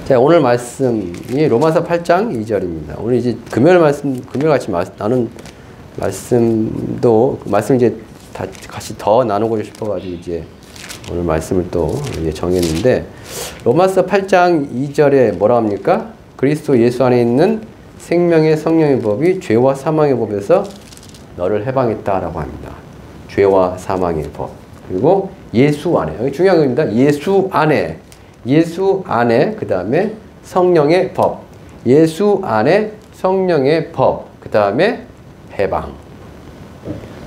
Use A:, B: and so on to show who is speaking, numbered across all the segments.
A: 자, 오늘 말씀이 로마서 8장 2절입니다. 오늘 이제 금요일 같이 나눈 말씀을 이제 같이 더 나누고 싶어가지고 이제 오늘 말씀을 또 이제 정했는데, 로마서 8장 2절에 뭐라 합니까? 그리스도 예수 안에 있는 생명의 성령의 법이 죄와 사망의 법에서 너를 해방했다라고 합니다. 죄와 사망의 법. 그리고 예수 안에, 여기 중요한 겁니다. 예수 안에, 그 다음에 성령의 법. 예수 안에 성령의 법. 그 다음에 해방.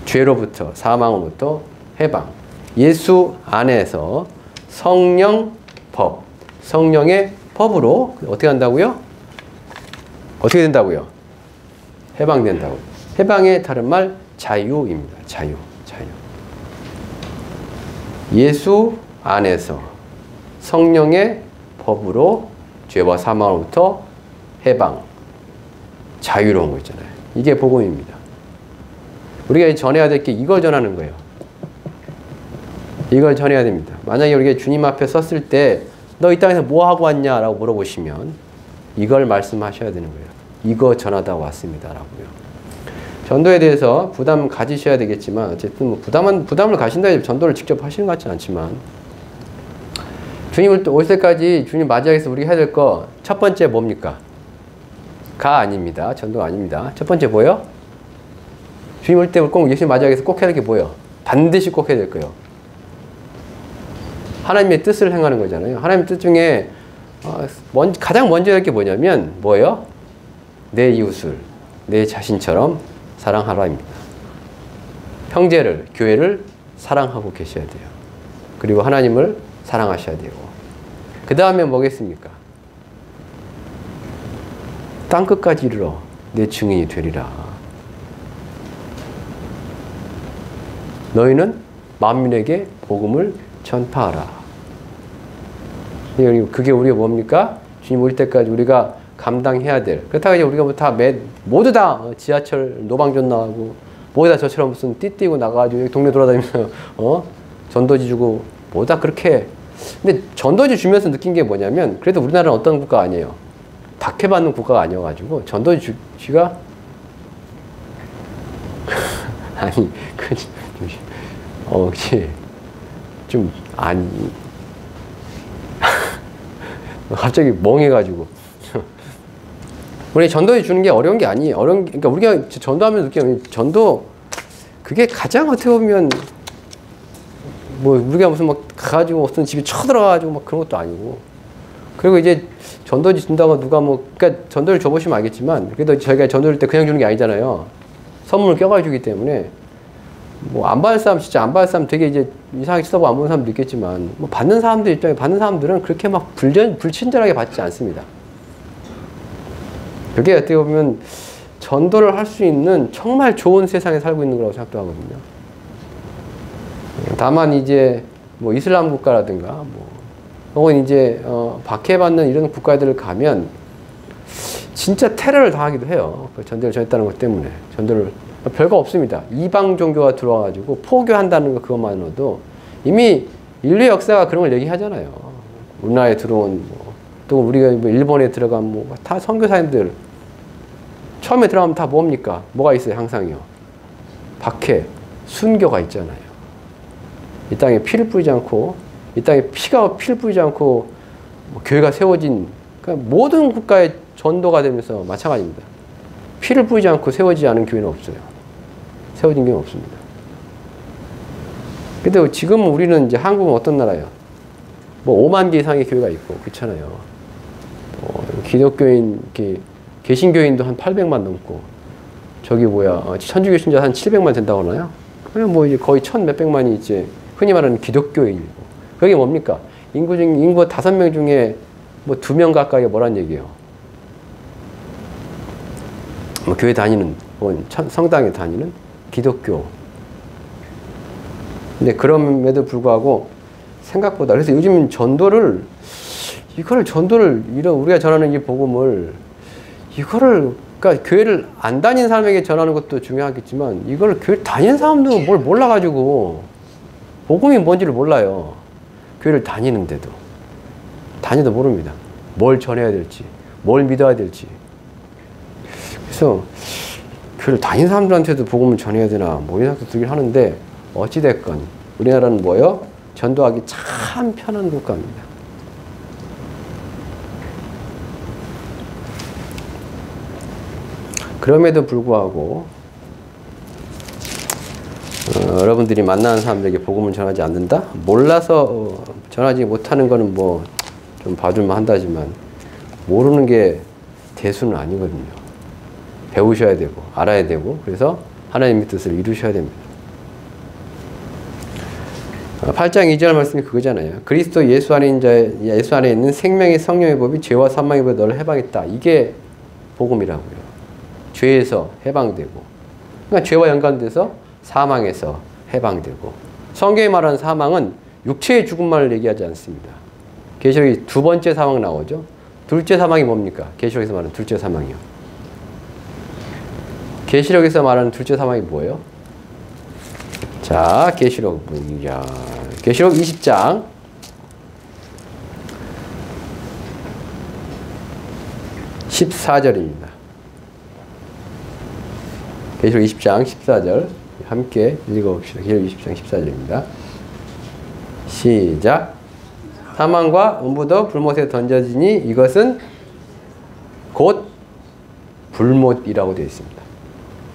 A: 죄로부터, 사망으로부터 해방. 예수 안에서 성령 법. 성령의 법으로 어떻게 한다고요? 어떻게 된다고요? 해방된다고. 해방의 다른 말 자유입니다. 자유. 예수 안에서 성령의 법으로 죄와 사망으로부터 해방, 자유로운 거 있잖아요. 이게 복음입니다. 우리가 전해야 될 게 이걸 전하는 거예요. 이걸 전해야 됩니다. 만약에 우리가 주님 앞에 섰을 때 너 이 땅에서 뭐 하고 왔냐? 라고 물어보시면 이걸 말씀하셔야 되는 거예요. 이거 전하다 왔습니다. 라고요. 전도에 대해서 부담 가지셔야 되겠지만, 어쨌든 뭐 부담을 가신다 해서 전도를 직접 하시는 것 같지는 않지만, 주님 올 때까지 주님 맞이하기 위해서 우리가 해야 될 거 첫 번째 뭡니까? 가 아닙니다. 전도가 아닙니다. 첫 번째 뭐예요? 주님 올 때 꼭 예수님 맞이하기 위해서 꼭 해야 될 게 뭐예요? 반드시 꼭 해야 될 거예요. 하나님의 뜻을 행하는 거잖아요. 하나님의 뜻 중에 가장 먼저 할 게 뭐냐면 뭐예요? 내 이웃을 내 자신처럼 사랑하라입니다. 형제를, 교회를 사랑하고 계셔야 돼요. 그리고 하나님을 사랑하셔야 되고, 그 다음에 뭐겠습니까? 땅끝까지 이르러 내 증인이 되리라. 너희는 만민에게 복음을 전파하라. 그게 우리가 뭡니까? 주님 올 때까지 우리가 감당해야 될. 그렇다고 이제 우리가 모두 다 지하철 노방전 나가고, 모두 다 저처럼 무슨 띠띠고 나가가지고 동네 돌아다니면서 전도지 주고, 모두 다 그렇게. 근데 전도지 주면서 느낀 게 뭐냐면, 그래도 우리나라는 어떤 국가 아니에요. 박해받는 국가가 아니어가지고 전도지 주기가 아니 그치 좀 아니 갑자기 멍해가지고 우리 전도해 주는 게 어려운 게 아니에요. 그러니까 우리가 전도하면서 느끼는 전도, 그게 가장 어떻게 보면 뭐 우리가 무슨 막 가가지고 어떤 집에 쳐들어가가지고 막 그런 것도 아니고, 그리고 이제 전도지 준다고 누가 그러니까 전도를 줘보시면 알겠지만, 그래도 저희가 전도를 때 그냥 주는 게 아니잖아요. 선물을 껴가지고 주기 때문에 뭐 안 받을 사람, 진짜 안 받을 사람 되게 이제 이상하게 쳐다보고 안 보는 사람도 있겠지만, 뭐 받는 사람들 입장에 받는 사람들은 그렇게 막 불친절하게 받지 않습니다. 그게 어떻게 보면 전도를 할 수 있는 정말 좋은 세상에 살고 있는 거라고 생각도 하거든요. 다만 이제 뭐 이슬람 국가라든가 혹은 이제 박해받는 이런 국가들을 가면 진짜 테러를 당하기도 해요. 전도를 전했다는 것 때문에. 전도를 별거 없습니다. 이방 종교가 들어와가지고 포교한다는 거, 그것만으로도 이미 인류 역사가 그런 걸 얘기하잖아요. 우리나라에 들어온 또 우리가 뭐 일본에 들어간 다 선교사님들 처음에 들어가면 다 뭡니까? 뭐가 있어요? 항상요. 박해, 순교가 있잖아요. 이 땅에 피를 뿌리지 않고, 이 땅에 피를 뿌리지 않고 교회가 세워진, 그러니까 모든 국가의 전도가 되면서 마찬가지입니다. 피를 뿌리지 않고 세워지지 않은 교회는 없어요. 세워진 교회는 없습니다. 근데 지금 우리는 이제 한국은 어떤 나라예요? 5만 개 이상의 교회가 있고, 그렇잖아요. 기독교인, 개신교인도 한 800만 넘고, 천주교 신자 한 700만 된다고 하나요? 그냥 이제 거의 1000몇백만이 이제 흔히 말하는 기독교인이고, 그게 뭡니까? 인구 5명 중에 2명 가까이가 뭐란 얘기예요? 교회 다니는, 혹은 성당에 다니는 기독교. 근데 그럼에도 불구하고 생각보다, 그래서 요즘 우리가 전하는 이 복음을, 그러니까 교회를 안 다니는 사람에게 전하는 것도 중요하겠지만, 이걸 교회 다니는 사람도 뭘 몰라가지고 복음이 뭔지를 몰라요. 교회를 다니는데도 모릅니다. 뭘 전해야 될지, 뭘 믿어야 될지. 그래서 교회를 다닌 사람들한테도 복음을 전해야 되나 뭐 이런 생각도 들긴 하는데 어찌됐건 우리나라는 뭐요? 전도하기 참 편한 국가입니다. 그럼에도 불구하고 여러분들이 만나는 사람들에게 복음을 전하지 않는다? 몰라서 전하지 못하는 거는 뭐 좀 봐줄만 한다지만 모르는 게 대수는 아니거든요. 배우셔야 되고 알아야 되고 그래서 하나님의 뜻을 이루셔야 됩니다. 8장 2절 말씀이 그거잖아요. 그리스도 예수 안에 있는 생명의 성령의 법이 죄와 사망의 법에 너를 해방했다. 이게 복음이라고요. 죄에서 해방되고 그러니까 죄와 연관돼서 사망에서 해방되고 성경이 말하는 사망은 육체의 죽음만을 얘기하지 않습니다. 계시록이 두 번째 사망 나오죠. 둘째 사망이 뭡니까? 계시록에서 말하는 둘째 사망이요. 계시록에서 말하는 둘째 사망이 뭐예요? 자, 계시록 20장 14절입니다. 계시록 20장 14절 함께 읽어봅시다. 계시록 20장 14절입니다. 시작. 사망과 음부도 불못에 던져지니 이것은 곧 불못이라고 되어 있습니다.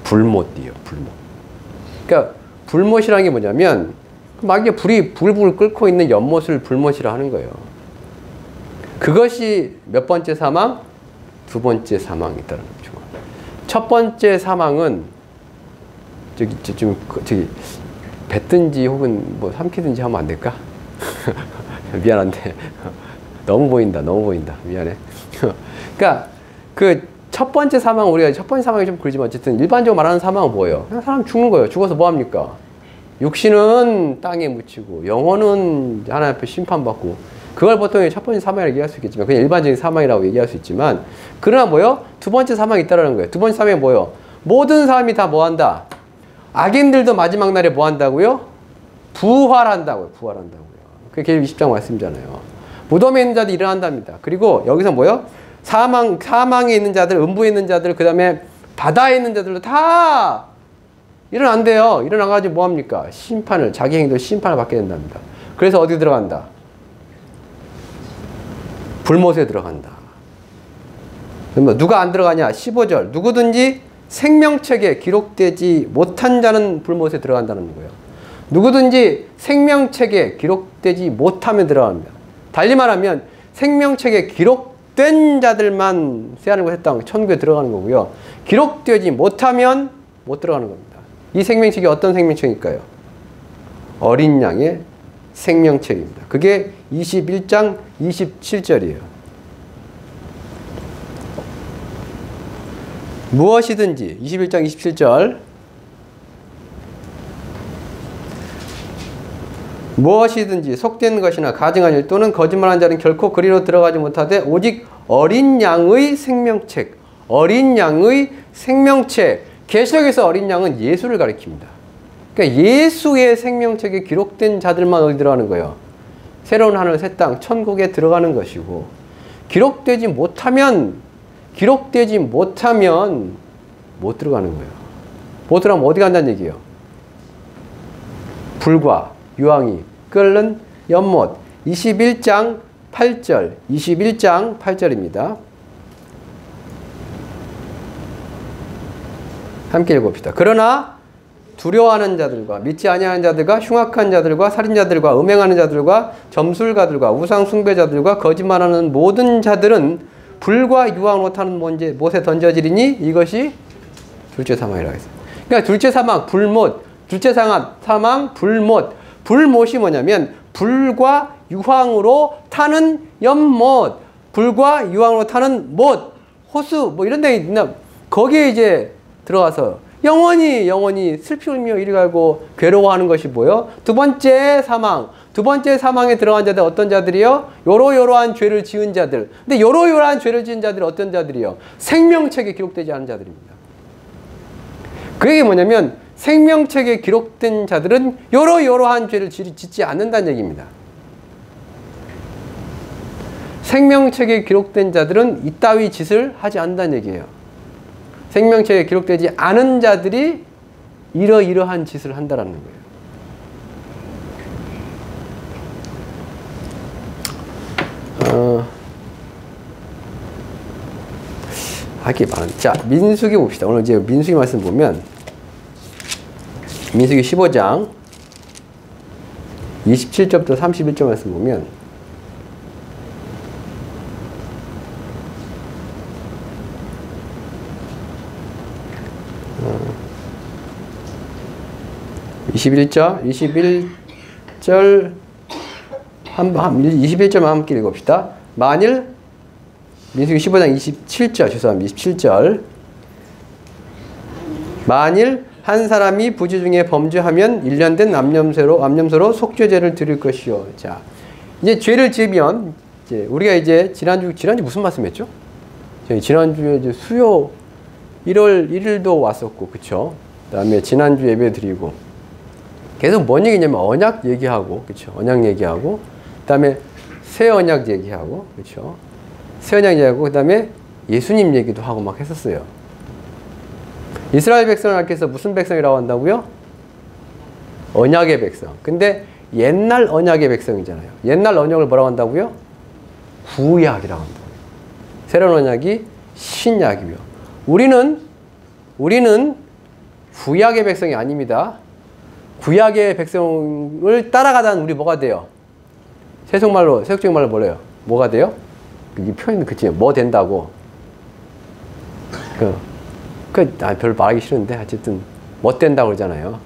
A: 불못이요, 불못. 그러니까 불못이라는 게 뭐냐면 막 이게 불이 불불 끓고 있는 연못을 불못이라 하는 거예요. 그것이 몇 번째 사망? 두 번째 사망이다라는 거죠. 첫 번째 사망은 저기 뱉든지 혹은 뭐 삼키든지 하면 안 될까? 미안한데 너무 보인다 미안해. 그러니까 그 첫 번째 사망 우리가 첫 번째 사망이 좀 그러지만 어쨌든 일반적으로 말하는 사망은 뭐예요? 그냥 사람 죽는 거예요. 죽어서 뭐 합니까? 육신은 땅에 묻히고 영혼은 하나님 앞에 심판받고 그걸 보통 첫 번째 사망이라고 얘기할 수 있겠지만 그냥 일반적인 사망이라고 얘기할 수 있지만 그러나 뭐요? 두 번째 사망이 있다라는 거예요. 두 번째 사망이 뭐예요? 모든 사람이 다 뭐 한다? 악인들도 마지막 날에 뭐 한다고요? 부활한다고요. 그게 계시록 20장 말씀이잖아요. 무덤에 있는 자들이 일어난답니다. 그리고 여기서 뭐요? 사망에 있는 자들, 음부에 있는 자들, 그 다음에 바다에 있는 자들도 다 일어난대요. 일어나가지고 뭐 합니까? 자기 행동 심판을 받게 된답니다. 그래서 어디 들어간다? 불못에 들어간다. 그러면 누가 안 들어가냐? 15절. 누구든지 생명책에 기록되지 못한 자는 불못에 들어간다는 거예요. 누구든지 생명책에 기록되지 못하면 들어갑니다. 달리 말하면 생명책에 기록된 자들만 세하는 것에 땅 천국에 들어가는 거고요. 기록되지 못하면 못 들어가는 겁니다. 이 생명책이 어떤 생명책일까요? 어린 양의 생명책입니다. 그게 21장 27절이에요. 무엇이든지 21장 27절 무엇이든지 속된 것이나 가증한 일 또는 거짓말한 자는 결코 그리로 들어가지 못하되 오직 어린 양의 생명책 계시록에서 어린 양은 예수를 가리킵니다. 그러니까 예수의 생명책에 기록된 자들만 어디 들어가는 거예요? 새로운 하늘 새 땅 천국에 들어가는 것이고 기록되지 못하면 못 들어가는 거예요. 못 들어가면 어디 간다는 얘기예요? 불과 유황이 끓는 연못 21장 8절입니다. 함께 읽어봅시다. 그러나 두려워하는 자들과 믿지 아니하는 자들과 흉악한 자들과 살인자들과 음행하는 자들과 점술가들과 우상 숭배자들과 거짓말하는 모든 자들은 불과 유황으로 타는 못에 던져지리니 이것이 둘째 사망이라고 했어요. 그러니까 둘째 사망 불못, 둘째 사망 불못. 불못이 뭐냐면 불과 유황으로 타는 연못, 불과 유황으로 타는 못, 호수 뭐 이런 데 있나 거기에 이제 들어가서 영원히 슬피 울며 이리 갈고 괴로워하는 것이 뭐예요? 두 번째 사망에 들어간 자들 어떤 자들이요? 요러요러한 죄를 지은 자들. 근데 요러요러한 죄를 지은 자들이 어떤 자들이요? 생명책에 기록되지 않은 자들입니다. 그게 뭐냐면 생명책에 기록된 자들은 요러요러한 죄를 짓지 않는다는 얘기입니다. 생명책에 기록된 자들은 이따위 짓을 하지 않는다는 얘기예요. 생명책에 기록되지 않은 자들이 이러이러한 짓을 한다라는 거예요. 하기 많은. 자, 민수기 봅시다. 오늘 이제 민수기 말씀 보면, 민수기 15장 27절부터 31절 말씀 보면, (21절) 21절만 함께 읽어봅시다. 만일 민수기 15장 27절, 죄송합니다. 27절. 만일 한 사람이 부지 중에 범죄하면 1년 된 암염소로 속죄제를 드릴 것이요. 자, 이제 죄를 지으면, 이제 우리가 이제 지난주 무슨 말씀했죠? 저희 지난주에 이제 수요 1월 1일도 왔었고, 그쵸? 그 다음에 지난주 예배 드리고, 계속 뭔 얘기냐면 언약 얘기하고, 그쵸? 언약 얘기하고, 그 다음에 새 언약 얘기하고, 그쵸? 새 언약 얘기하고, 그 다음에 예수님 얘기도 하고 막 했었어요. 이스라엘 백성을 하나님께서 무슨 백성이라고 한다고요? 언약의 백성. 근데 옛날 언약의 백성이잖아요. 옛날 언약을 뭐라고 한다고요? 구약이라고 한다고요. 새로운 언약이 신약이고요. 우리는 구약의 백성이 아닙니다. 구약의 백성을 따라가다는 우리 뭐가 돼요? 세속적인 말로 뭐래요? 뭐가 돼요? 이 표현 그치? 뭐 된다고? 별로 말하기 싫은데, 어쨌든, 뭐 된다고 그러잖아요.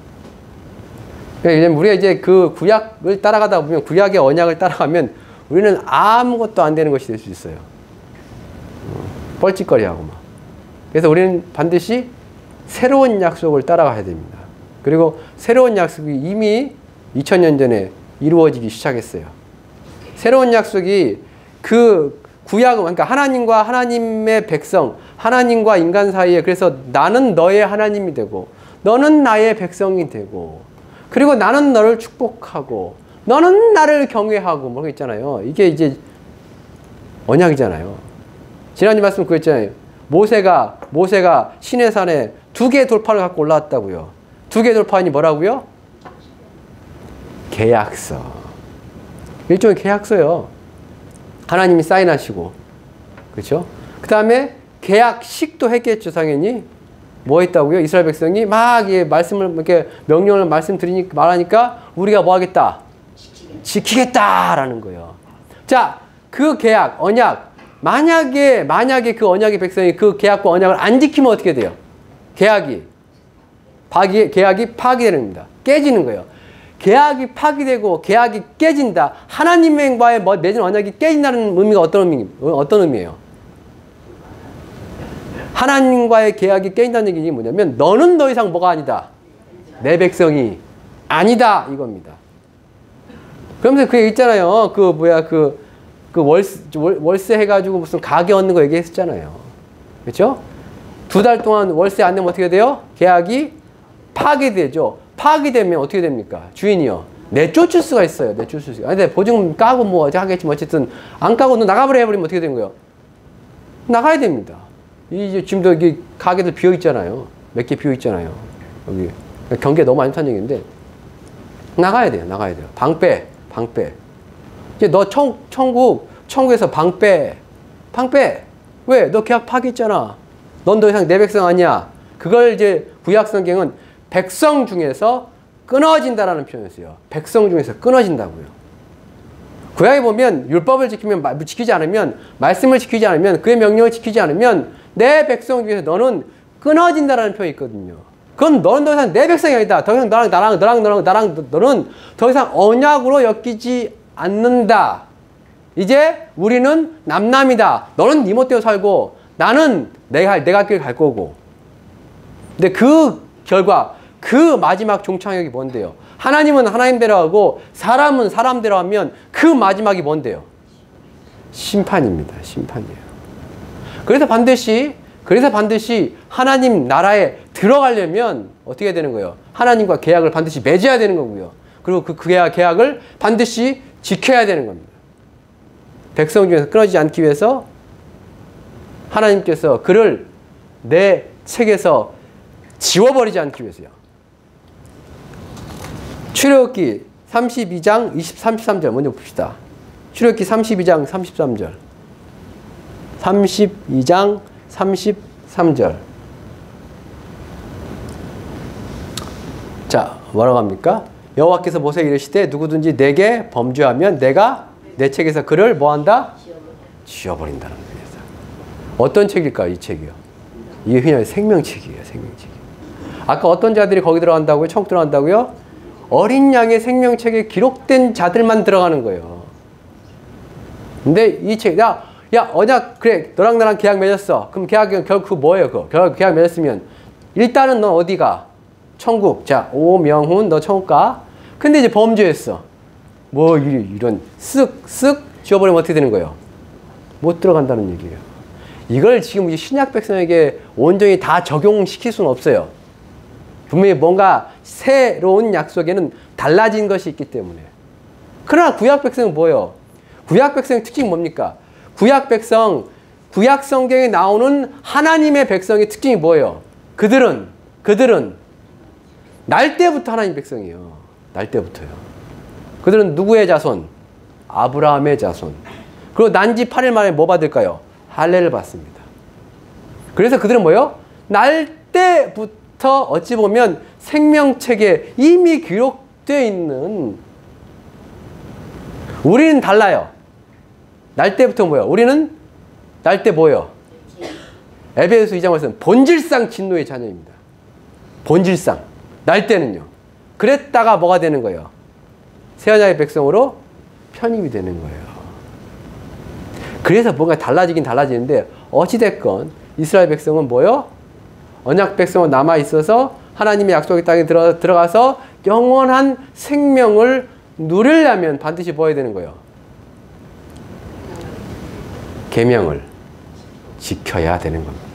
A: 그러니까 우리가 이제 그 구약을 따라가다 보면, 구약의 언약을 따라가면, 우리는 아무것도 안 되는 것이 될 수 있어요. 뻘짓거리하고 막. 그래서 우리는 반드시 새로운 약속을 따라가야 됩니다. 그리고 새로운 약속이 이미 2000년 전에 이루어지기 시작했어요. 새로운 약속이 그 구약은, 그러니까 하나님과 하나님의 백성, 하나님과 인간 사이에, 그래서 나는 너의 하나님이 되고, 너는 나의 백성이 되고, 그리고 나는 너를 축복하고, 너는 나를 경외하고, 뭐 있잖아요. 이게 이제 언약이잖아요. 지난주 말씀 그랬잖아요. 모세가 시내산에 2개의 돌판을 갖고 올라왔다고요. 2개의 돌판이 뭐라고요? 계약서. 일종의 계약서요. 하나님이 사인하시고, 그렇죠? 그 다음에 계약식도 했겠죠, 당연히. 뭐 했다고요? 이스라엘 백성이 막 말씀을 이렇게 명령을 말하니까 우리가 뭐 하겠다? 지키겠다라는 거예요. 자, 그 계약, 언약, 만약에 그 언약의 백성이 그 계약과 언약을 안 지키면 어떻게 돼요? 계약이 파기되는 겁니다. 깨지는 거예요. 계약이 파기되고 계약이 깨진다. 하나님과의 맺은 언약이 깨진다는 의미가 어떤 의미예요? 하나님과의 계약이 깨진다는 얘기는 뭐냐면, 너는 더 이상 뭐가 아니다? 내 백성이 아니다. 이겁니다. 그러면서 그 얘기 있잖아요. 월세 해가지고 무슨 가게 얻는 거 얘기했었잖아요. 그렇죠? 2달 동안 월세 안 내면 어떻게 돼요? 계약이 파기되죠. 파기되면 어떻게 됩니까? 주인이요. 내쫓을 수가 있어요. 내쫓을 수가. 근데 보증금 까고 뭐 하겠지만 어쨌든 안 까고 너 나가버려 해버리면 어떻게 되는 거예요? 나가야 됩니다. 이제 지금도 여기 가게들 비어 있잖아요. 몇 개 비어 있잖아요. 여기 경기가 너무 안 좋다는 얘기인데 나가야 돼요. 방빼. 이제 너 천국에서 방빼. 왜? 너 계약 파기했잖아. 넌 더 이상 내 백성 아니야. 그걸 이제 구약 성경은 백성 중에서 끊어진다라는 표현을 써요. 백성 중에서 끊어진다고요. 구약에 보면 율법을 지키지 않으면, 말씀을 지키지 않으면, 그의 명령을 지키지 않으면 내 백성 중에서 너는 끊어진다라는 표현이 있거든요. 그건 너는 더 이상 내 백성이 아니다. 더 이상 나랑 너는 더 이상 언약으로 엮이지 않는다. 이제 우리는 남남이다. 너는 네 멋대로 살고 나는 내가 길 갈 거고. 근데 그 결과, 그 마지막 종착역이 뭔데요? 하나님은 하나님대로 하고 사람은 사람대로 하면 그 마지막이 뭔데요? 심판입니다. 심판이에요. 그래서 반드시 하나님 나라에 들어가려면 어떻게 되는 거예요? 하나님과 계약을 반드시 맺어야 되는 거고요. 그리고 그 계약을 반드시 지켜야 되는 겁니다. 백성 중에서 끊어지지 않기 위해서 하나님께서 그를 내 책에서 지워버리지 않기 위해서요. 출애굽기 32장 33절 먼저 봅시다. 출애굽기 32장 33절. 32장 33절. 자, 뭐라고 합니까? 여호와께서 모세에게 이르시되 누구든지 내게 범죄하면 내가 내 책에서 그를 뭐한다? 지워버린다는 거예요. 어떤 책일까요? 이 책이요. 이게 그냥 생명책이에요. 생명책. 아까 어떤 자들이 거기 들어간다고요? 천국 들어간다고요? 어린 양의 생명책에 기록된 자들만 들어가는 거예요. 근데 이 책, 야, 언약, 그래, 너랑 나랑 계약 맺었어. 그럼 계약은 결국 뭐예요? 그거? 계약 맺었으면 일단은 너 어디 가? 천국. 자, 오명훈, 너 천국 가. 근데 이제 범죄했어. 뭐, 이런, 쓱 지워버리면 어떻게 되는 거예요? 못 들어간다는 얘기예요. 이걸 지금 신약 백성에게 온전히 다 적용시킬 수는 없어요. 분명히 뭔가 새로운 약속에는 달라진 것이 있기 때문에. 그러나 구약 백성은 뭐예요? 구약 백성의 특징이 뭡니까? 구약 백성, 구약 성경에 나오는 하나님의 백성의 특징이 뭐예요? 그들은 날 때부터 하나님 백성이에요. 날 때부터요. 그들은 누구의 자손? 아브라함의 자손. 그리고 난지 8일 만에 뭐 받을까요? 할례를 받습니다. 그래서 그들은 뭐예요? 날 때부터 어찌 보면 생명책에 이미 기록되어 있는, 우리는 달라요. 날 때부터 뭐예요? 우리는 날 때 뭐예요? 에베소서 2장 말씀 본질상 진노의 자녀입니다. 본질상. 날 때는요. 그랬다가 뭐가 되는 거예요? 새언약의 백성으로 편입이 되는 거예요. 그래서 뭔가 달라지긴 달라지는데 어찌됐건 이스라엘 백성은 뭐요? 언약 백성은 남아있어서 하나님의 약속의 땅에 들어가서 영원한 생명을 누리려면 반드시 뭐 해야 되는 거예요? 계명을 지켜야 되는 겁니다.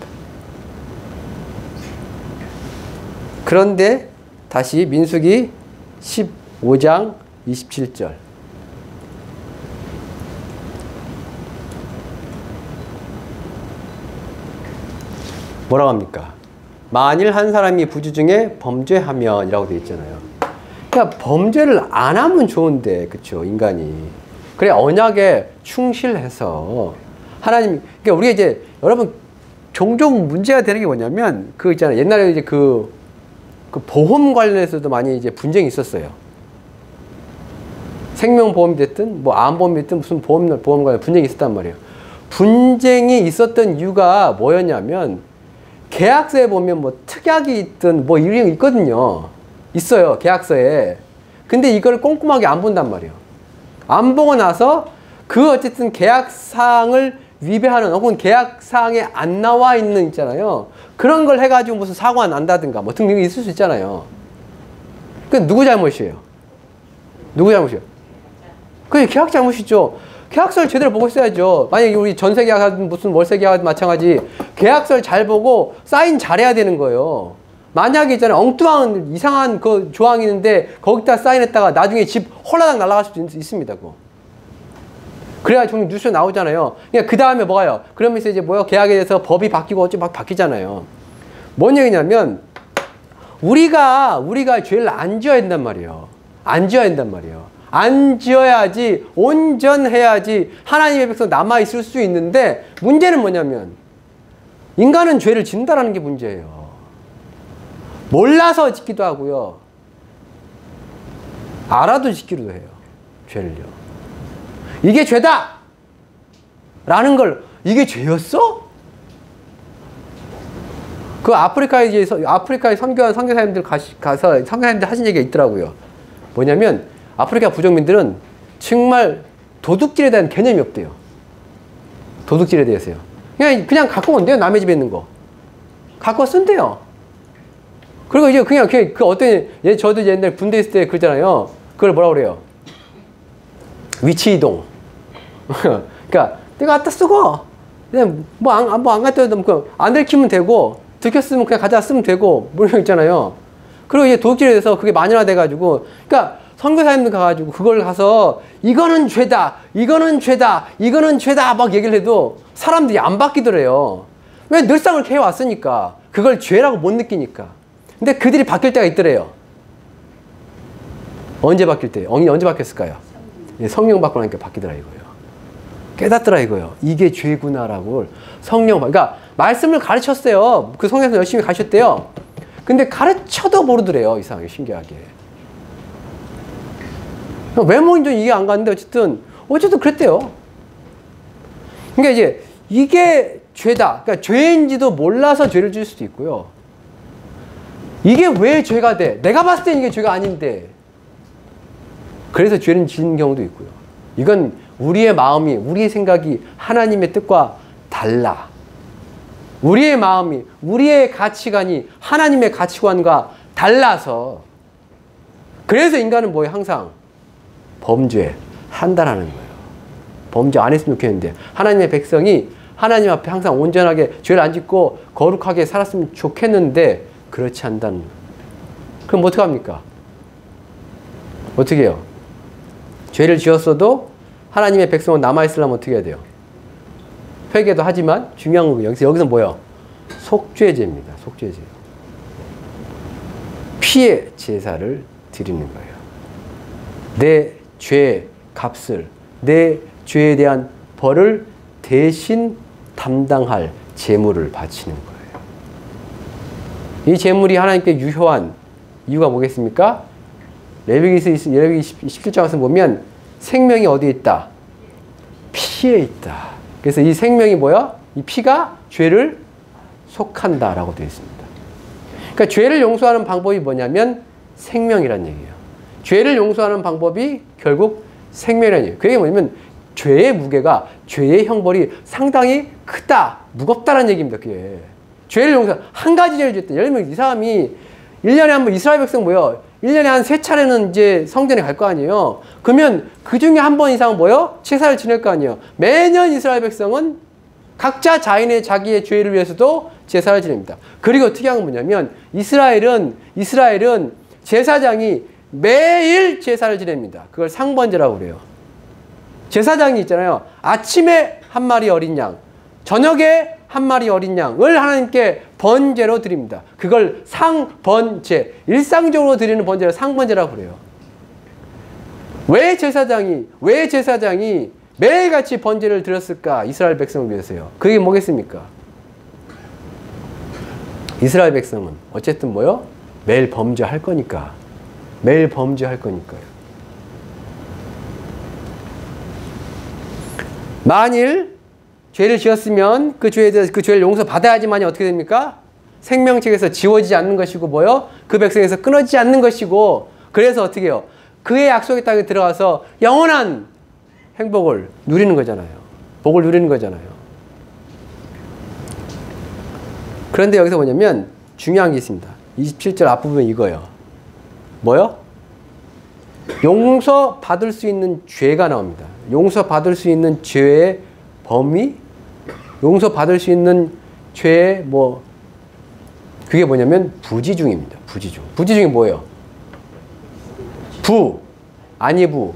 A: 그런데 다시 민수기 15장 27절. 뭐라고 합니까? 만일 한 사람이 부주 중에 범죄하면 이라고 되어 있잖아요. 그러니까 범죄를 안 하면 좋은데, 그쵸? 인간이. 그래, 언약에 충실해서 하나님, 그러니까 우리가 이제 여러분 종종 문제가 되는 게 뭐냐면 그 있잖아요. 옛날에 이제 그 보험 관련해서도 많이 이제 분쟁이 있었어요. 생명보험이 됐든 뭐 암보험이 됐든 무슨 보험 관련 분쟁이 있었단 말이에요. 분쟁이 있었던 이유가 뭐였냐면 계약서에 보면 뭐 특약이 있든 뭐 이런 게 있거든요. 있어요. 계약서에. 근데 이걸 꼼꼼하게 안 본단 말이에요. 안 보고 나서 그 어쨌든 계약사항을 위배하는 혹은 계약사항에 안 나와 있는 있잖아요. 그런 걸 해가지고 무슨 사고가 난다든가 뭐 등등이 있을 수 있잖아요. 그 누구 잘못이에요? 누구 잘못이에요? 그게 계약 잘못이죠. 계약서를 제대로 보고 있어야죠. 만약에 우리 전세 계약하든 무슨 월세 계약하든 마찬가지 계약서를 잘 보고 사인 잘해야 되는 거예요. 만약에 있잖아요. 엉뚱한 이상한 그 조항이 있는데 거기다 사인했다가 나중에 집 홀라당 날아갈 수도 있습니다. 그거. 그래야 좀 뉴스에 나오잖아요. 그러니까 그 다음에 뭐가요? 그러면서 이제 뭐요? 계약에 대해서 법이 바뀌고 어찌 막 바뀌잖아요. 뭔 얘기냐면 우리가 죄를 안 지어야 된단 말이에요. 안 지어야 된단 말이에요. 안 지어야지, 온전해야지 하나님의 백성 남아있을 수 있는데 문제는 뭐냐면 인간은 죄를 짓는다라는 게 문제예요. 몰라서 짓기도 하고요. 알아도 짓기도 해요. 죄를요. 이게 죄다! 라는 걸, 이게 죄였어? 그 아프리카에 선교한 선교사님들 가서 선교사님들 하신 얘기가 있더라고요. 뭐냐면, 아프리카 부족민들은 정말 도둑질에 대한 개념이 없대요. 도둑질에 대해서요. 그냥 갖고 온대요. 남의 집에 있는 거. 갖고 쓴대요. 그리고 이제 그냥 그 어떤, 저도 옛날 군대 있을 때 그러잖아요. 그걸 뭐라고 그래요? 위치 이동. 그러니까 내가 갖다 쓰고 그냥 뭐 안 갖다 놓으면 안 들키면 되고 들켰으면 그냥 가져다 쓰면 되고 뭐 이런 거 있잖아요. 그리고 이제 도둑질에 대해서 그게 만연화돼 가지고 그러니까 선교사님들 가가지고 그걸 가서 이거는 죄다, 이거는 죄다, 이거는 죄다 막 얘기를 해도 사람들이 안 바뀌더래요. 왜? 늘상 그렇게 해왔으니까. 그걸 죄라고 못 느끼니까. 근데 그들이 바뀔 때가 있더래요. 언제 바뀔 때? 언제 바뀌었을까요? 성령 받고 나니까 바뀌더라 이거예요. 깨닫더라 이거예요. 이게 죄구나라고 성령, 그러니까 말씀을 가르쳤어요. 그 성경에서 열심히 가르쳤대요. 근데 가르쳐도 모르더래요. 이상하게, 신기하게. 외모인지 이해 안 가는데 어쨌든 그랬대요. 그러니까 이제 이게 죄다. 그러니까 죄인지도 몰라서 죄를 질 수도 있고요. 이게 왜 죄가 돼? 내가 봤을 땐 이게 죄가 아닌데. 그래서 죄를 지는 경우도 있고요. 이건 우리의 마음이, 우리의 생각이 하나님의 뜻과 달라. 우리의 마음이, 우리의 가치관이 하나님의 가치관과 달라서. 그래서 인간은 뭐예요? 항상 범죄 한다라는 거예요. 범죄 안 했으면 좋겠는데 하나님의 백성이 하나님 앞에 항상 온전하게 죄를 안 짓고 거룩하게 살았으면 좋겠는데 그렇지 않다는 거예요. 그럼 어떡합니까? 어떻게 해요? 죄를 지었어도 하나님의 백성은 남아있으려면 어떻게 해야 돼요? 회개도 하지만 중요한 건 여기서 뭐예요? 속죄제입니다. 속죄제. 피의 제사를 드리는 거예요. 내 죄의 값을, 내 죄에 대한 벌을 대신 담당할 제물을 바치는 거예요. 이 제물이 하나님께 유효한 이유가 뭐겠습니까? 레위기 17장에서 보면 생명이 어디에 있다? 피에 있다. 그래서 이 생명이 뭐야? 이 피가 죄를 속한다라고 되어 있습니다. 그러니까 죄를 용서하는 방법이 뭐냐면 생명이란 얘기예요. 죄를 용서하는 방법이 결국 생명이란 얘기예요. 그게 뭐냐면 죄의 무게가, 죄의 형벌이 상당히 크다, 무겁다는 얘기입니다. 그게. 죄를 용서, 한 가지 죄를 지었다. 예를 들면 이 사람이 1년에 한 번 이스라엘 백성 뭐예요? 1년에 한 3차례는 이제 성전에 갈 거 아니에요? 그러면 그 중에 한 번 이상은 뭐예요? 제사를 지낼 거 아니에요? 매년 이스라엘 백성은 각자 자기의 죄를 위해서도 제사를 지냅니다. 그리고 특이한 건 뭐냐면 이스라엘은 제사장이 매일 제사를 지냅니다. 그걸 상번제라고 그래요. 제사장이 있잖아요. 아침에 한 마리 어린 양, 저녁에 한 마리 어린 양을 하나님께 번제로 드립니다. 그걸 상번제, 일상적으로 드리는 번제를 상번제라고 그래요. 왜 제사장이 매일같이 번제를 드렸을까? 이스라엘 백성을 위해서요. 그게 뭐겠습니까? 이스라엘 백성은 어쨌든 뭐요? 매일 범죄할 거니까. 매일 범죄할 거니까요. 만일 죄를 지었으면 그 죄에 대해서 그 죄를 용서받아야지만이 어떻게 됩니까? 생명책에서 지워지지 않는 것이고 뭐요? 그 백성에서 끊어지지 않는 것이고, 그래서 어떻게 해요? 그의 약속의 땅에 들어가서 영원한 행복을 누리는 거잖아요. 복을 누리는 거잖아요. 그런데 여기서 뭐냐면 중요한 게 있습니다. 27절 앞부분 이거예요. 뭐요? 용서받을 수 있는 죄가 나옵니다. 용서받을 수 있는 죄의 범위, 용서받을 수 있는 죄의 그게 뭐냐면 부지중입니다. 부지중. 부지중이 뭐예요? 아니부,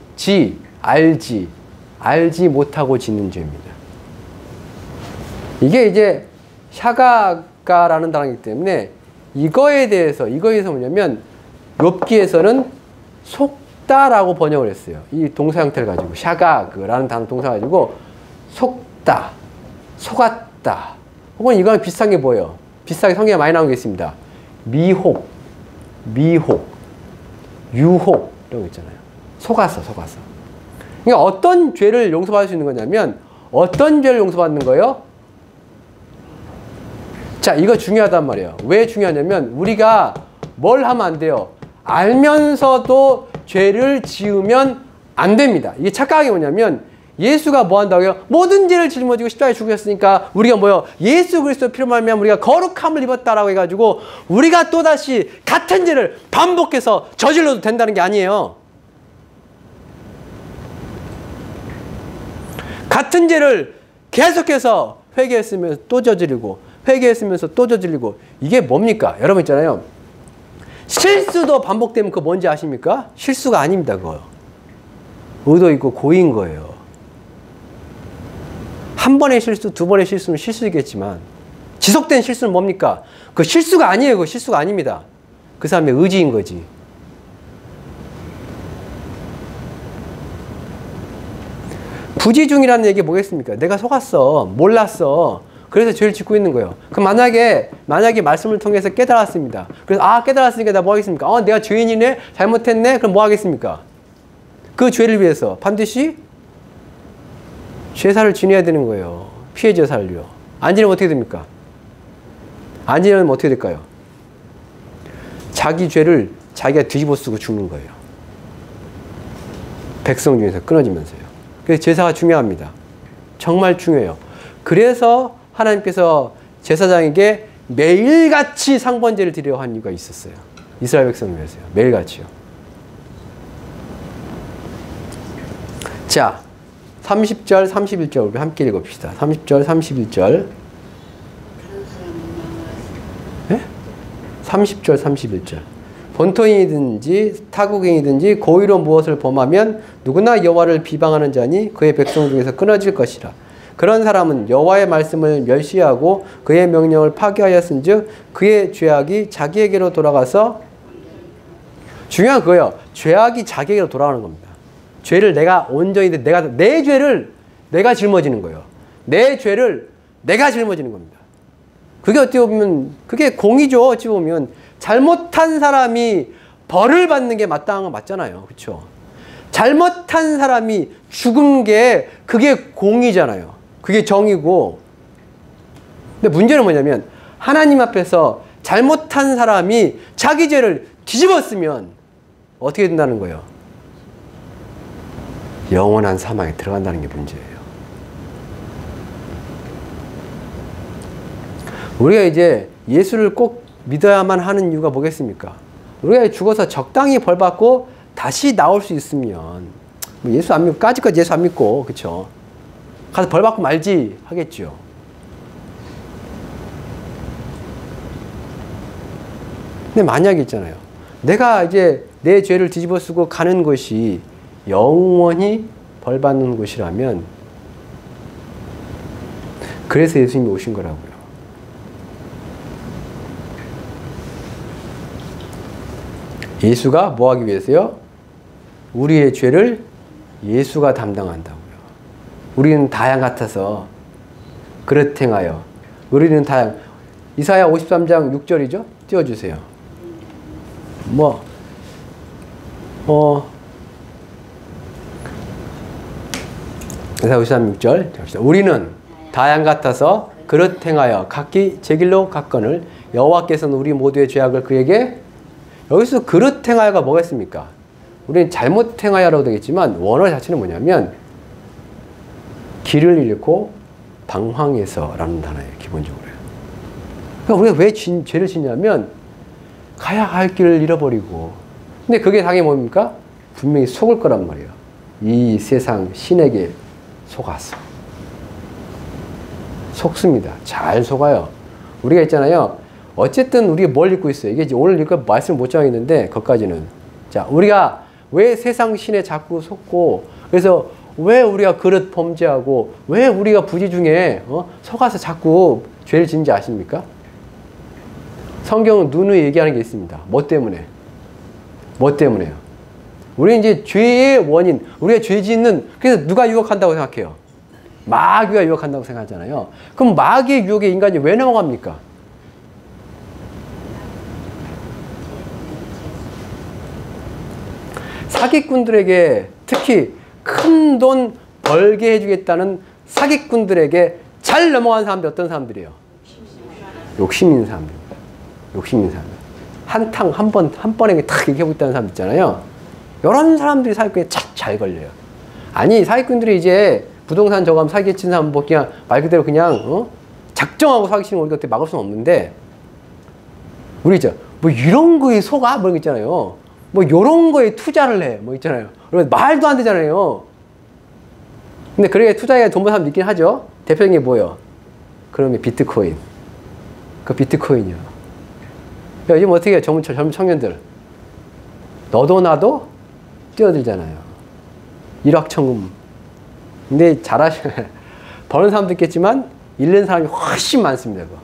A: 알지 못하고 짓는 죄입니다. 이게 이제 샤가가라는 단어이기 때문에 이거에 대해서 뭐냐면 욥기에서는 속다라고 번역을 했어요. 이 동사 형태를 가지고 샤가그라는 단어 동사 가지고 속다, 속았다. 혹은 이거랑 비슷한 게 뭐예요? 비슷하게 성경에 많이 나온 게 있습니다. 미혹, 유혹 이런 거 있잖아요. 속았어. 그러니까 어떤 죄를 용서받을 수 있는 거냐면 어떤 죄를 용서받는 거예요? 자, 이거 중요하단 말이에요. 왜 중요하냐면 우리가 뭘 하면 안 돼요? 알면서도 죄를 지으면 안 됩니다. 이게 착각한 게 뭐냐면 예수가 뭐 한다고요? 모든 죄를 짊어지고 십자가에 죽으셨으니까 우리가 뭐요? 예수 그리스도 피로 말미암아 우리가 거룩함을 입었다라고 해가지고 우리가 또다시 같은 죄를 반복해서 저질러도 된다는 게 아니에요. 같은 죄를 계속해서 회개했으면서 또 저지르고 회개했으면서 또 저지르고, 이게 뭡니까? 여러분 있잖아요. 실수도 반복되면 그거 뭔지 아십니까? 실수가 아닙니다, 그거. 의도 있고 고의인 거예요. 한 번의 실수, 두 번의 실수는 실수이겠지만 지속된 실수는 뭡니까? 그 실수가 아니에요. 그 실수가 아닙니다. 그 사람의 의지인 거지. 부지중이라는 얘기 뭐겠습니까? 내가 속았어. 몰랐어. 그래서 죄를 짓고 있는 거예요. 그럼 만약에 말씀을 통해서 깨달았습니다. 그래서 깨달았으니까 나 뭐 하겠습니까? 내가 죄인이네? 잘못했네? 그럼 뭐 하겠습니까? 그 죄를 위해서 반드시 제사를 지내야 되는 거예요. 피해 제사를요. 안 지내면 어떻게 됩니까? 안 지내면 어떻게 될까요? 자기 죄를 자기가 뒤집어 쓰고 죽는 거예요. 백성 중에서 끊어지면서요. 그래서 제사가 중요합니다. 정말 중요해요. 그래서 하나님께서 제사장에게 매일같이 상번제를 드리려 한 이유가 있었어요. 이스라엘 백성을 위해서요. 매일같이요. 자, 30절, 31절 우리 함께 읽읍시다. 30절, 31절. 네? 30절, 31절. 본토인이든지 타국인이든지 고의로 무엇을 범하면 누구나 여호와를 비방하는 자니 그의 백성 중에서 끊어질 것이라. 그런 사람은 여호와의 말씀을 멸시하고 그의 명령을 파괴하였은즉 그의 죄악이 자기에게로 돌아가서, 중요한 그거예요. 죄악이 자기에게로 돌아가는 겁니다. 죄를 내가 온전히 내 죄를 내가 짊어지는 거예요. 내 죄를 내가 짊어지는 겁니다. 그게 어떻게 보면 그게 공이죠. 어찌 보면 잘못한 사람이 벌을 받는 게 마땅한 건 맞잖아요. 그렇죠? 잘못한 사람이 죽은 게 그게 공이잖아요. 그게 정이고. 근데 문제는 뭐냐면 하나님 앞에서 잘못한 사람이 자기 죄를 뒤집었으면 어떻게 된다는 거예요? 영원한 사망에 들어간다는 게 문제예요. 우리가 이제 예수를 꼭 믿어야만 하는 이유가 뭐겠습니까? 우리가 죽어서 적당히 벌 받고 다시 나올 수 있으면 예수 안 믿고 까짓까지 예수 안 믿고 그쵸? 가서 벌 받고 말지 하겠죠. 근데 만약에 있잖아요. 내가 이제 내 죄를 뒤집어 쓰고 가는 것이 영원히 벌 받는 곳이라면 그래서 예수님이 오신 거라고요. 예수가 뭐 하기 위해서요? 우리의 죄를 예수가 담당한다고요. 우리는 다양 같아서 그릇 행하여. 우리는 다양. 이사야 53장 6절이죠? 띄워주세요. 이사야 53장 6절. 우리는 다양 같아서 그릇 행하여 각기 제 길로 갔거늘 여호와께서는 우리 모두의 죄악을 그에게. 여기서 그릇 행하여가 뭐겠습니까? 우리는 잘못 행하여라고 되겠지만 원어 자체는 뭐냐면 길을 잃고 방황해서라는 단어예요. 기본적으로요. 그러니까 우리가 왜 죄를 짓냐면 가야 할 길을 잃어버리고. 근데 그게 당연히 뭡니까? 분명히 속을 거란 말이에요. 이 세상 신에게 속았어. 속습니다. 잘 속아요. 우리가 있잖아요. 어쨌든 우리가 뭘 읽고 있어요? 이게 오늘 읽고 말씀을 못 정했는데 거기까지는. 자, 우리가 왜 세상 신에 자꾸 속고, 그래서 왜 우리가 그릇 범죄하고 왜 우리가 부지중에 속아서 자꾸 죄를 짓는지 아십니까? 성경은 누누이 얘기하는 게 있습니다. 뭐 때문에? 뭐 때문에요? 우리 이제 죄의 원인, 우리가 죄 짓는, 그래서 누가 유혹한다고 생각해요? 마귀가 유혹한다고 생각하잖아요. 그럼 마귀의 유혹에 인간이 왜 넘어갑니까? 사기꾼들에게, 특히 큰 돈 벌게 해주겠다는 사기꾼들에게 잘 넘어간 사람들이 어떤 사람들이에요? 욕심 있는 사람들입니다. 욕심 있는 사람들. 한 번에 탁 이렇게 하고 있다는 사람 있잖아요. 이런 사람들이 사기꾼에 잘 걸려요. 아니, 사기꾼들이 이제 부동산 저거 하면 사기 치는 사람 뭐 그냥 말 그대로 그냥 작정하고 사기 치는 거 우리가 어떻게 막을 수는 없는데, 우리 있죠. 뭐 이런 거에 속아? 뭐 이런 거 있잖아요. 뭐 요런 거에 투자를 해. 뭐 있잖아요. 그러면 말도 안 되잖아요. 근데 그렇게 투자에 돈 버는 사람 있긴 하죠. 대표적인 게 뭐예요? 그러면 비트코인. 그 비트코인이요. 요즘 어떻게 해요? 젊은 청년들. 너도 나도 뛰어들잖아요. 일확천금. 근데 버는 사람도 있겠지만 잃는 사람이 훨씬 많습니다. 그거.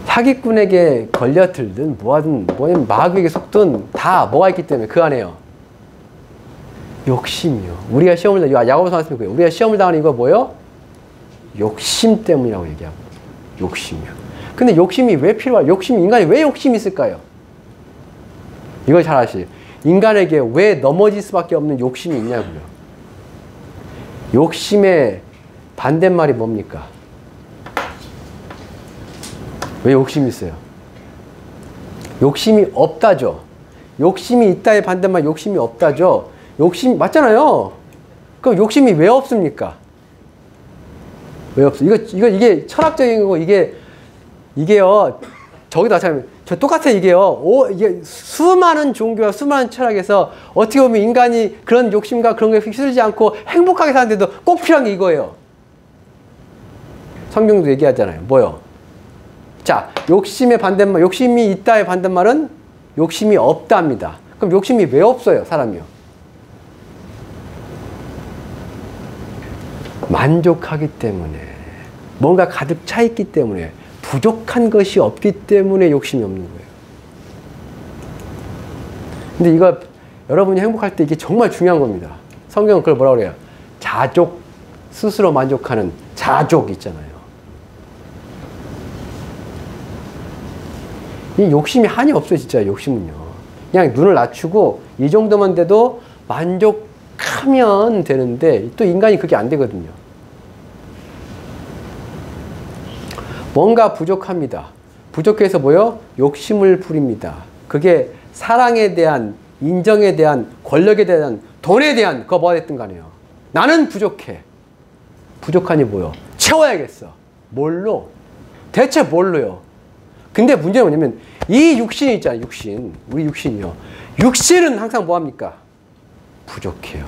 A: 사기꾼에게 걸려들든 뭐하든 뭐냐면 마귀에게 속든 다 뭐가 있기 때문에 그 안에요. 욕심이요. 우리가 시험을 야고보서 말씀이 우리가 시험을 당하는 이거 뭐요? 욕심 때문이라고 얘기하고 욕심이요. 근데 욕심이 왜 필요해요? 인간이 왜 욕심이 있을까요? 이걸 잘 아시죠? 인간에게 왜 넘어질 수밖에 없는 욕심이 있냐고요. 욕심의 반대말이 뭡니까? 왜 욕심이 있어요? 욕심이 없다죠. 욕심이 있다의 반대말 욕심이 없다죠. 욕심 맞잖아요. 그럼 욕심이 왜 없습니까? 왜 없어? 이게 철학적인 거고 이게요. 저기다 참 저 똑같아 이게요. 이게 수많은 종교와 수많은 철학에서 어떻게 보면 인간이 그런 욕심과 그런 거에 휩쓸리지 않고 행복하게 사는데도 꼭 필요한 게 이거예요. 성경도 얘기하잖아요. 뭐요? 자, 욕심의 반대말, 욕심이 있다의 반대말은 욕심이 없답니다. 그럼 욕심이 왜 없어요, 사람이요? 만족하기 때문에, 뭔가 가득 차 있기 때문에, 부족한 것이 없기 때문에 욕심이 없는 거예요. 근데 이거 여러분이 행복할 때 이게 정말 중요한 겁니다. 성경은 그걸 뭐라고 그래요? 자족, 스스로 만족하는 자족 있잖아요. 이 욕심이 한이 없어요, 진짜 욕심은요. 그냥 눈을 낮추고 이 정도만 돼도 만족하면 되는데 또 인간이 그게 안 되거든요. 뭔가 부족합니다. 부족해서 뭐요? 욕심을 부립니다. 그게 사랑에 대한, 인정에 대한, 권력에 대한, 돈에 대한 그거 뭐가 됐든 간에요. 나는 부족해. 부족하니 뭐요? 채워야겠어. 뭘로? 대체 뭘로요? 근데 문제는 뭐냐면 이 육신이 있잖아요. 육신. 우리 육신이요. 육신은 항상 뭐합니까? 부족해요.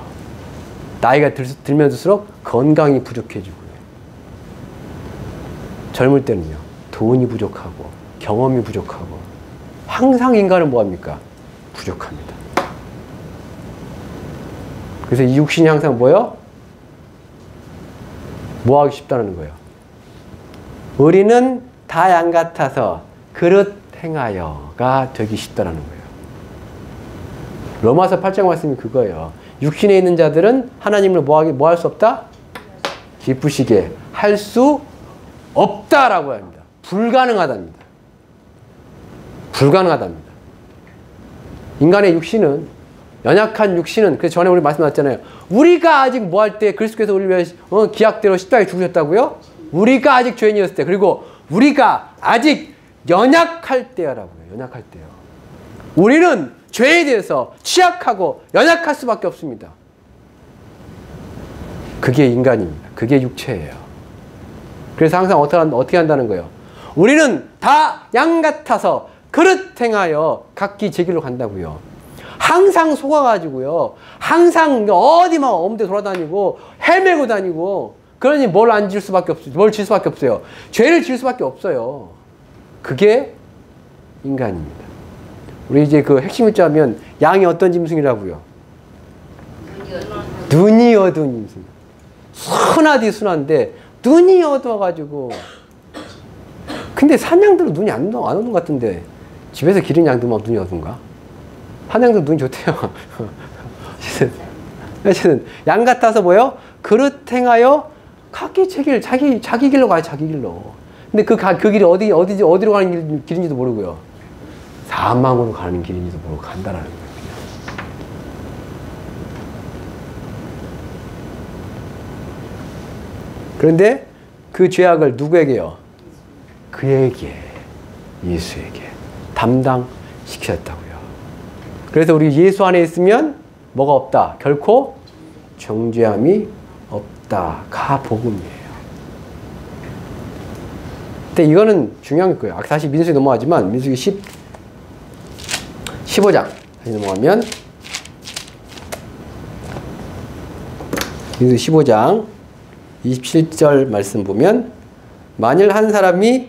A: 나이가 들면 들수록 건강이 부족해지고요. 젊을 때는요. 돈이 부족하고 경험이 부족하고 항상 인간은 뭐합니까? 부족합니다. 그래서 이 육신이 항상 뭐요? 뭐 하기 쉽다는 거예요? 우리는 다 양 같아서 그릇 행하여가 되기 쉽다라는 거예요. 로마서 8장 말씀이 그거예요. 육신에 있는 자들은 하나님을 뭐 할 수 없다? 기쁘시게 할 수 없다라고 합니다. 불가능하답니다. 불가능하답니다. 인간의 육신은, 연약한 육신은, 그래서 전에 우리 말씀드렸잖아요. 우리가 아직 뭐 할 때, 그리스도께서 우리를 위해 기약대로 십자가에 죽으셨다고요? 우리가 아직 죄인이었을 때, 그리고 우리가 아직 연약할 때라고요. 연약할 때요. 우리는 죄에 대해서 취약하고 연약할 수밖에 없습니다. 그게 인간입니다. 그게 육체예요. 그래서 항상 어떻게 한다는 거예요? 우리는 다 양 같아서 그릇 행하여 각기 제 길로 간다고요. 항상 속아가지고요. 항상 어디만 엄대 돌아다니고 헤매고 다니고 그러니 뭘 안 질 수밖에 없어요. 뭘 질 수밖에 없어요. 죄를 질 수밖에 없어요. 그게 인간입니다. 우리 이제 그 핵심 입자면 양이 어떤 짐승이라고요? 눈이 어두운 짐승. 순하디 순한데 눈이 어두워가지고. 근데 산양들은 눈이 안 오는 것 같은데 집에서 기른 양들만 눈이 어두운가? 산양들 눈이 좋대요. 어쨌든 양 같아서 뭐요? 그릇 행하여 각기 제 길, 자기 길로 가요. 자기 길로. 근데 그 길이 어디로 가는 길인지도 모르고요. 사망으로 가는 길인지도 모르고 간다라는 거예요. 그런데 그 죄악을 누구에게요? 그에게, 예수에게 담당시켰다고요. 그래서 우리 예수 안에 있으면 뭐가 없다? 결코 정죄함이 없다가 복음이에요. 근데 이거는 중요한 거예요. 다시 민수기 넘어가지만 민수기 15장 다시 넘어가면 민수기 15장 27절 말씀 보면 만일 한 사람이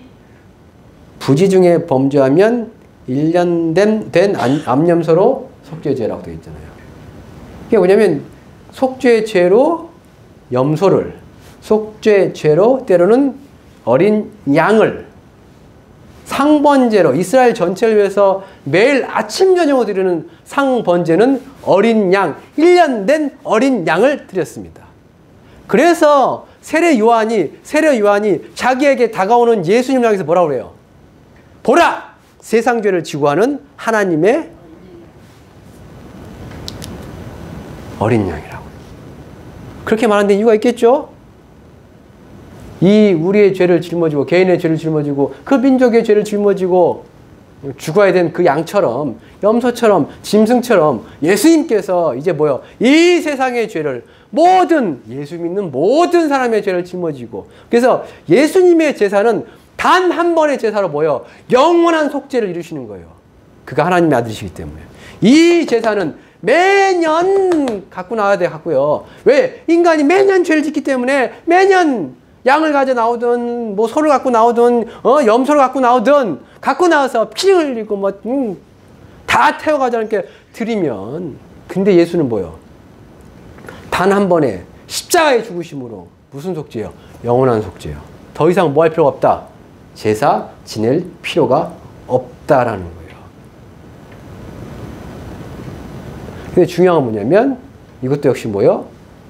A: 부지 중에 범죄하면 1년 된 암염소로 속죄죄라고 되어 있잖아요. 이게 뭐냐면 속죄죄로 염소를, 속죄죄로 때로는 어린 양을, 상번제로 이스라엘 전체를 위해서 매일 아침 저녁으로 드리는 상번제는 어린 양, 1년 된 어린 양을 드렸습니다. 그래서 세례 요한이 자기에게 다가오는 예수님을 향해서 뭐라고 그래요? 보라! 세상 죄를 지고 하는 하나님의 어린 양이라고. 그렇게 말하는 데 이유가 있겠죠? 이 우리의 죄를 짊어지고, 개인의 죄를 짊어지고, 그 민족의 죄를 짊어지고 죽어야 된 그 양처럼, 염소처럼, 짐승처럼 예수님께서 이제 뭐요? 이 세상의 죄를, 모든 예수 믿는 모든 사람의 죄를 짊어지고, 그래서 예수님의 제사는 단 한 번의 제사로 뭐요? 영원한 속죄를 이루시는 거예요. 그가 하나님의 아들이시기 때문에. 이 제사는 매년 갖고 나와야 되고요. 왜? 인간이 매년 죄를 짓기 때문에 매년 양을 가져 나오든, 뭐 소를 갖고 나오든, 염소를 갖고 나오든, 갖고 나와서 피 흘리고, 다 태워가지고 이렇게 드리면, 근데 예수는 뭐요? 단 한 번에 십자가의 죽으심으로 무슨 속죄요? 영원한 속죄요. 더 이상 뭐 할 필요가 없다. 제사 지낼 필요가 없다라는 거예요. 근데 중요한 건 뭐냐면, 이것도 역시 뭐요?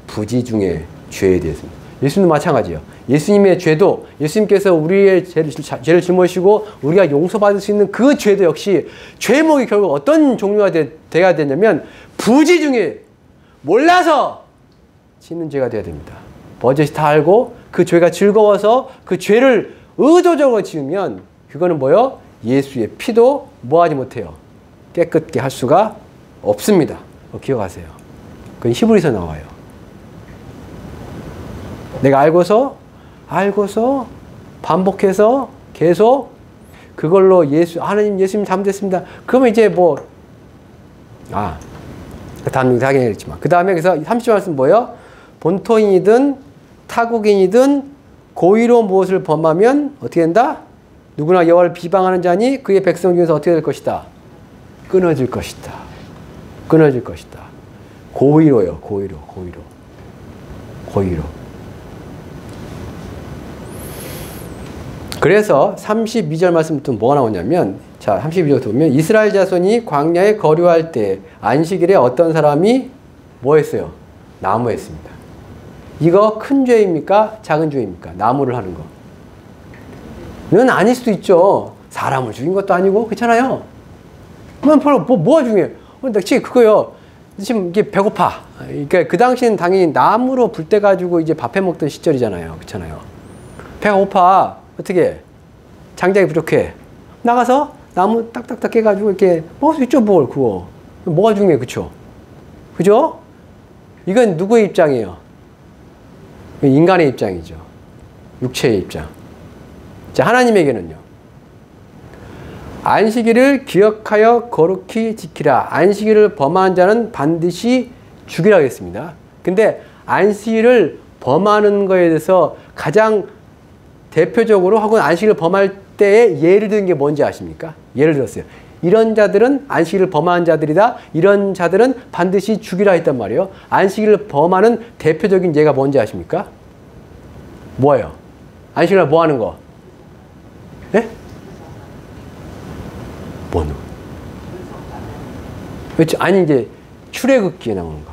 A: 부지 중에 죄에 대해서입니다. 예수님도 마찬가지예요. 예수님의 죄도, 예수님께서 우리의 죄를 짊어지시고 우리가 용서받을 수 있는 그 죄도 역시 죄목이 결국 어떤 종류가 돼야 되냐면 부지 중에 몰라서 짓는 죄가 돼야 됩니다. 버젓이 다 알고 그 죄가 즐거워서 그 죄를 의도적으로 지으면 그거는 뭐요? 예수의 피도 뭐하지 못해요? 깨끗게 할 수가 없습니다. 기억하세요. 그건 히브리서 나와요. 내가 알고서 반복해서 계속 그걸로 하나님 예수님 잘못했습니다. 그러면 이제 다음 얘기 하긴 했지만, 그 다음에 그래서 30절 말씀 뭐예요? 본토인이든 타국인이든 고의로 무엇을 범하면 어떻게 된다? 누구나 여호와를 비방하는 자니 그의 백성 중에서 어떻게 될 것이다? 끊어질 것이다. 끊어질 것이다. 고의로요. 고의로. 그래서 32절 말씀부터 뭐가 나오냐면, 자, 32절부터 보면 이스라엘 자손이 광야에 거류할 때 안식일에 어떤 사람이 뭐 했어요? 나무했습니다. 이거 큰 죄입니까? 작은 죄입니까? 나무를 하는 거. 이건 아닐 수도 있죠. 사람을 죽인 것도 아니고, 그렇잖아요. 그러면 뭐가 중요해요? 나 지금 그거요. 지금 이게 배고파. 그러니까 그 당시에는 당연히 나무로 불 때 가지고 이제 밥해 먹던 시절이잖아요. 그렇잖아요. 배가 고파. 어떻게? 장작이 부족해. 나가서 나무 딱딱딱 깨가지고 이렇게 먹을 수 있죠, 뭘, 그거. 뭐가 중요해, 그쵸? 그죠? 이건 누구의 입장이에요? 인간의 입장이죠. 육체의 입장. 자, 하나님에게는요. 안식일을 기억하여 거룩히 지키라. 안식일을 범한 자는 반드시 죽이라 하겠습니다. 근데 안식일을 범하는 거에 대해서 가장 대표적으로 혹은 안식일을 범할 때에 예를 든 게 뭔지 아십니까? 예를 들었어요. 이런 자들은 안식일을 범하는 자들이다. 이런 자들은 반드시 죽이라 했단 말이에요. 안식일을 범하는 대표적인 예가 뭔지 아십니까? 뭐예요? 안식일을 뭐 하는 거? 예? 뭐는? 아니, 이제 출애굽기에 나오는 거.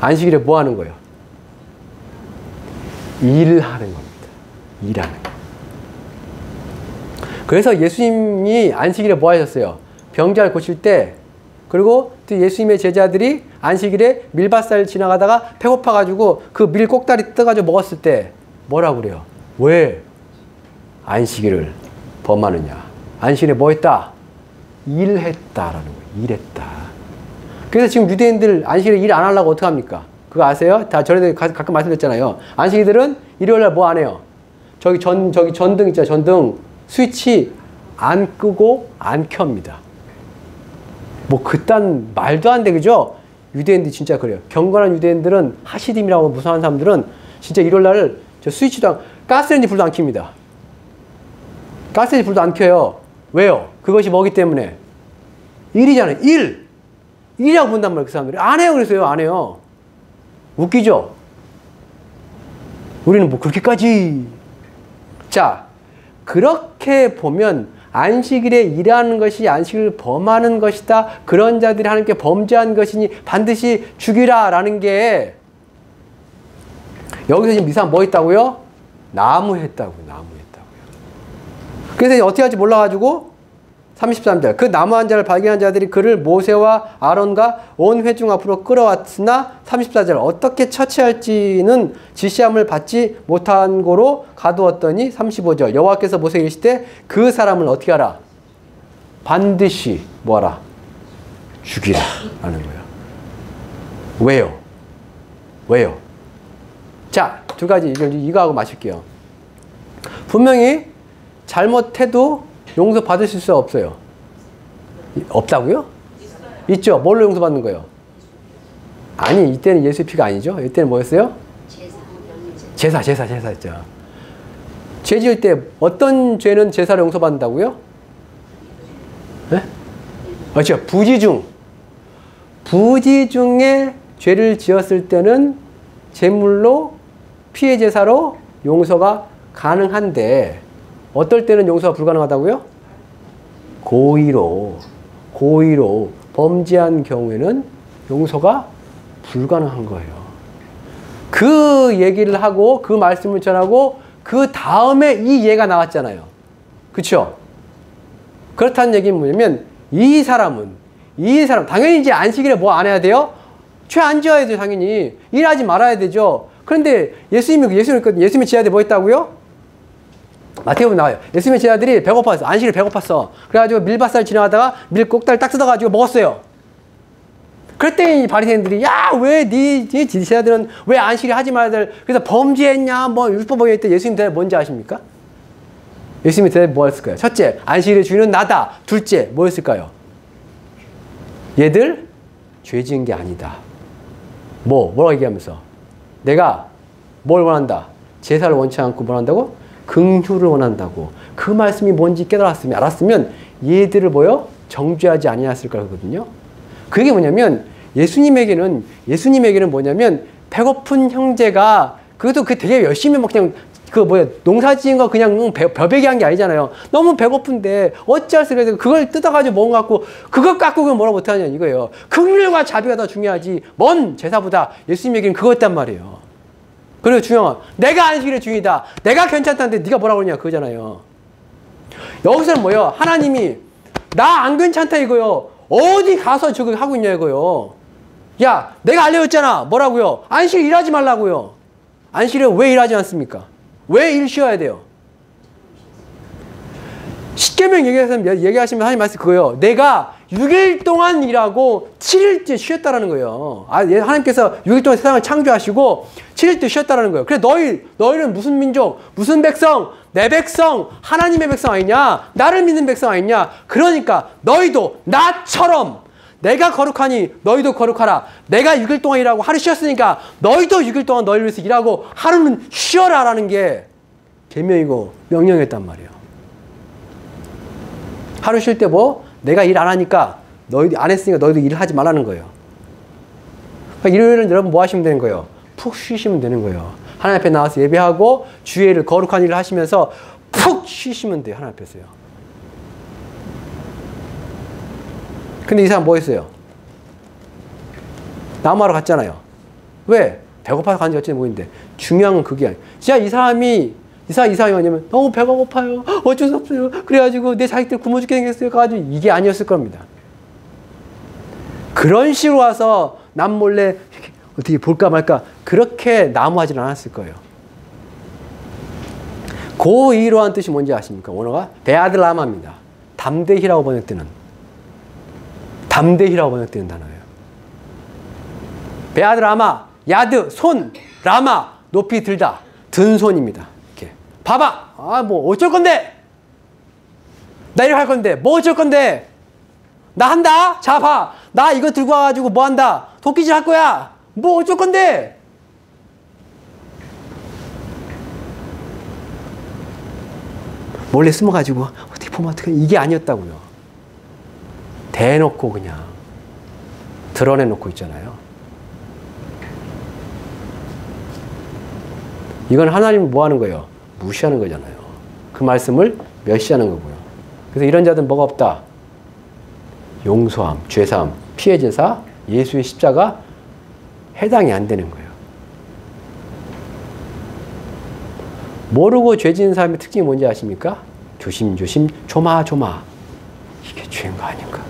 A: 안식일에 뭐 하는 거예요? 일하는 겁니다. 일하는 거. 그래서 예수님이 안식일에 뭐 하셨어요? 병자를 고칠 때, 그리고 또 예수님의 제자들이 안식일에 밀밭살 지나가다가 배고파가지고 그 밀 꼭다리 떠가지고 먹었을 때 뭐라고 그래요? 왜 안식일을 범하느냐? 안식일에 뭐 했다? 일했다라는 거예요. 일했다. 그래서 지금 유대인들 안식일에 일 안 하려고 어떻게 합니까? 그거 아세요? 다 전에 가끔 말씀드렸잖아요. 안식일들은 일요일날 뭐 안 해요? 저기 전등 있잖아요. 전등 스위치 안 끄고 안 켭니다. 뭐 그딴 말도 안 돼, 그죠? 유대인들이 진짜 그래요. 경건한 유대인들은 하시딤이라고 무서워하는 사람들은 진짜 일요일날 저 스위치도 가스레인지 불도 안 켭니다. 가스레인지 불도 안 켜요. 왜요? 그것이 뭐기 때문에? 일이잖아요. 일! 일이라고 본단 말이에요. 그 사람들이. 안 해요. 그래서요. 안 해요. 웃기죠? 우리는 뭐 그렇게까지. 자, 그렇게 보면 안식일에 일하는 것이 안식일을 범하는 것이다. 그런 자들이 하나님께 범죄한 것이니 반드시 죽이라 라는 게 여기서 지금 미사가 뭐 했다고요? 나무했다고요. 그래서 어떻게 할지 몰라가지고 33절 그 나무한 자를 발견한 자들이 그를 모세와 아론과 온 회중 앞으로 끌어왔으나 34절 어떻게 처치할지는 지시함을 받지 못한 고로 가두었더니 35절 여호와께서 모세에게 이르시되 그 사람을 어떻게 하라? 반드시 뭐하라? 죽이라 라는 거예요. 왜요? 왜요? 자, 두 가지 이거 하고 마실게요. 분명히 잘못해도 용서 받으실 수 없어요. 없다고요? 있죠. 뭘로 용서받는 거예요? 아니, 이때는 예수의 피가 아니죠. 이때는 뭐였어요? 제사였죠. 죄 지을 때 어떤 죄는 제사로 용서받는다고요? 네? 그렇죠. 부지 중에 죄를 지었을 때는 제물로 피해 제사로 용서가 가능한데 어떨 때는 용서가 불가능하다고요? 고의로 범죄한 경우에는 용서가 불가능한 거예요. 그 얘기를 하고 그 말씀을 전하고 그 다음에 이 예가 나왔잖아요. 그렇죠? 그렇다는 얘기는 뭐냐면 이 사람 당연히 이제 안식일에 뭐 안 해야 돼요? 죄 안 지어야 돼요. 당연히 일하지 말아야 되죠. 그런데 예수님의 제자들이 뭐 했다고요? 마태복음 나와요. 예수님의 제자들이 배고팠어. 안식일에 배고팠어. 그래가지고 밀밭살 지나가다가 밀 꼭다리 딱 뜯어가지고 먹었어요. 그랬더니 바리새인들이 왜 네 제자들은 왜 안식일 하지 말아야 될 그래서 범죄했냐 뭐 율법범죄 했대. 예수님 대답 뭔지 아십니까? 예수님의 대답이 뭐였을까요? 첫째, 안식일의 주인은 나다. 둘째, 뭐였을까요? 얘들 죄 지은 게 아니다. 뭐라고 얘기하면서 내가 뭘 원한다? 제사를 원치 않고 뭘 한다고? 긍휼을 원한다고. 그 말씀이 뭔지 알았으면 얘들을 정죄하지 아니했을 거거든요. 그게 뭐냐면 예수님에게는 뭐냐면 배고픈 형제가 그것도 되게 열심히 막 그냥 농사 지은 거 그냥 벼베기 한 게 아니잖아요. 너무 배고픈데 어찌할 수 없어서 그걸 뜯어가지고 먹은 거 갖고 그거 갖고 뭐라 못하냐 이거예요. 긍휼과 자비가 더 중요하지 뭔 제사보다 예수님에게는 그거였단 말이에요. 그리고 중요한 건 내가 안식일의 주인이다. 내가 괜찮다는데 네가 뭐라고 그러냐 그거잖아요. 여기서는 뭐예요? 하나님이 나 안 괜찮다 이거요. 어디 가서 저거 하고 있냐 이거요. 야 내가 알려줬잖아. 뭐라고요? 안식일 일하지 말라고요. 안식일에 왜 일하지 않습니까? 왜 일 쉬어야 돼요? 십계명 얘기하시면 하나님 말씀 그거예요. 내가 6일 동안 일하고 7일째 쉬었다라는 거예요. 하나님께서 6일 동안 세상을 창조하시고 7일째 쉬었다라는 거예요. 그래 너희는 무슨 민족, 무슨 백성, 내 백성, 하나님의 백성 아니냐? 나를 믿는 백성 아니냐? 그러니까 너희도 나처럼 내가 거룩하니 너희도 거룩하라. 내가 6일 동안 일하고 하루 쉬었으니까 너희도 6일 동안 너희를 위해서 일하고 하루는 쉬어라 라는 게 계명이고 명령이었단 말이에요. 하루 쉴 때 내가 일 안 하니까 너희들 안 했으니까 너희도 일을 하지 말라는 거예요. 그러니까 일요일은 여러분 뭐 하시면 되는 거예요? 푹 쉬시면 되는 거예요. 하나님 앞에 나와서 예배하고 주일을 거룩한 일을 하시면서 푹 쉬시면 돼요. 하나님 앞에서요. 근데 이 사람 뭐 했어요? 나무하러 갔잖아요. 왜? 배고파서 가는지 어찌 모르는데 중요한 건 그게 아니에요. 진짜 이 사람이 뭐냐면 너무 배가 고파요. 어쩔 수 없어요. 그래가지고 내 자식들 굶어 죽게 생겼어요. 가지고 이게 아니었을 겁니다. 그런 식으로 와서 남 몰래 어떻게 볼까 말까 그렇게 나무하진 않았을 거예요. 고의로한 뜻이 뭔지 아십니까? 원어가 베아드라마입니다. 담대히라고 번역되는 단어예요. 베아드라마, 야드, 손, 라마, 높이 들다, 든 손입니다. 이렇게. 봐봐! 뭐 어쩔 건데? 나 이렇게 할 건데, 뭐 어쩔 건데? 나 한다? 자, 봐! 나 이거 들고 와가지고 뭐 한다? 도끼질 할 거야! 뭐 어쩔 건데? 몰래 숨어가지고 어떻게 보면 어떻게 이게 아니었다고요. 대놓고 그냥 드러내놓고 있잖아요. 이건 하나님은 뭐 하는 거예요? 무시하는 거잖아요. 그 말씀을 멸시하는 거고요. 그래서 이런 자들은 뭐가 없다? 용서함, 죄사함, 피해 제사, 예수의 십자가 해당이 안 되는 거예요. 모르고 죄 지은 사람의 특징이 뭔지 아십니까? 조심조심, 조마조마. 이게 죄인 거 아닌가?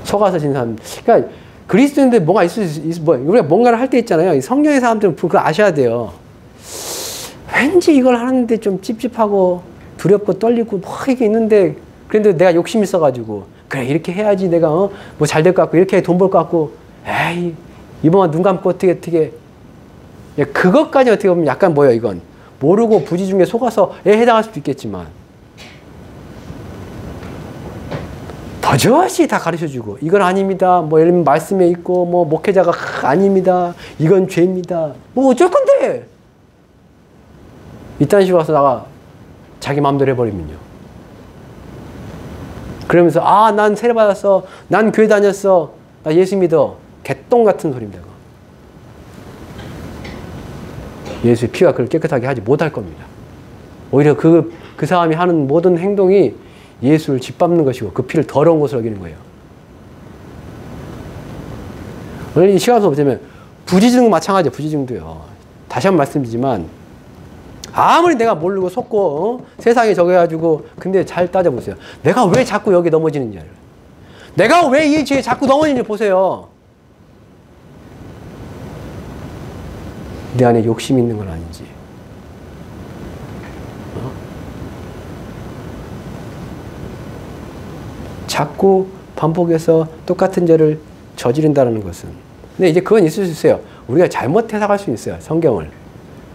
A: 속아서 진 사람. 그러니까 그리스도인들 뭐가 우리가 뭔가를 할 때 있잖아요. 이 성령의 사람들은 그거 아셔야 돼요. 왠지 이걸 하는데 좀 찝찝하고 두렵고 떨리고 뭐 이게 있는데 그런데 내가 욕심이 있어가지고 그래 이렇게 해야지 내가 뭐 잘 될 것 같고 이렇게 돈 벌 것 같고 에이 이번만 눈 감고 어떻게 그것까지 어떻게 보면 약간 뭐예요 이건 모르고 부지 중에 속아서 해당할 수도 있겠지만 버젓이 다 가르쳐주고 이건 아닙니다. 뭐 예를 들면 말씀에 있고 뭐 목회자가 아닙니다. 이건 죄입니다. 뭐 어쩔 건데 이딴 식으로 와서 나가 자기 마음대로 해버리면요. 그러면서 난 세례 받았어. 난 교회 다녔어. 나 예수 믿어. 개똥 같은 소리입니다. 예수의 피가 그걸 깨끗하게 하지 못할 겁니다. 오히려 그 사람이 하는 모든 행동이 예수를 짓밟는 것이고 그 피를 더러운 것으로 여기는 거예요. 오늘 이 시간에서 보자면 부지증도 마찬가지예요. 부지증도요. 다시 한번 말씀드리지만 아무리 내가 모르고 속고 세상에 저거 해가지고 근데 잘 따져보세요. 내가 왜 자꾸 여기 넘어지는지를 내가 왜 이 죄에 자꾸 넘어지는지 보세요. 내 안에 욕심이 있는 건 아닌지 자꾸 반복해서 똑같은 죄를 저지른다는 것은 근데 이제 그건 있을 수 있어요. 우리가 잘못 해석할 수 있어요. 성경을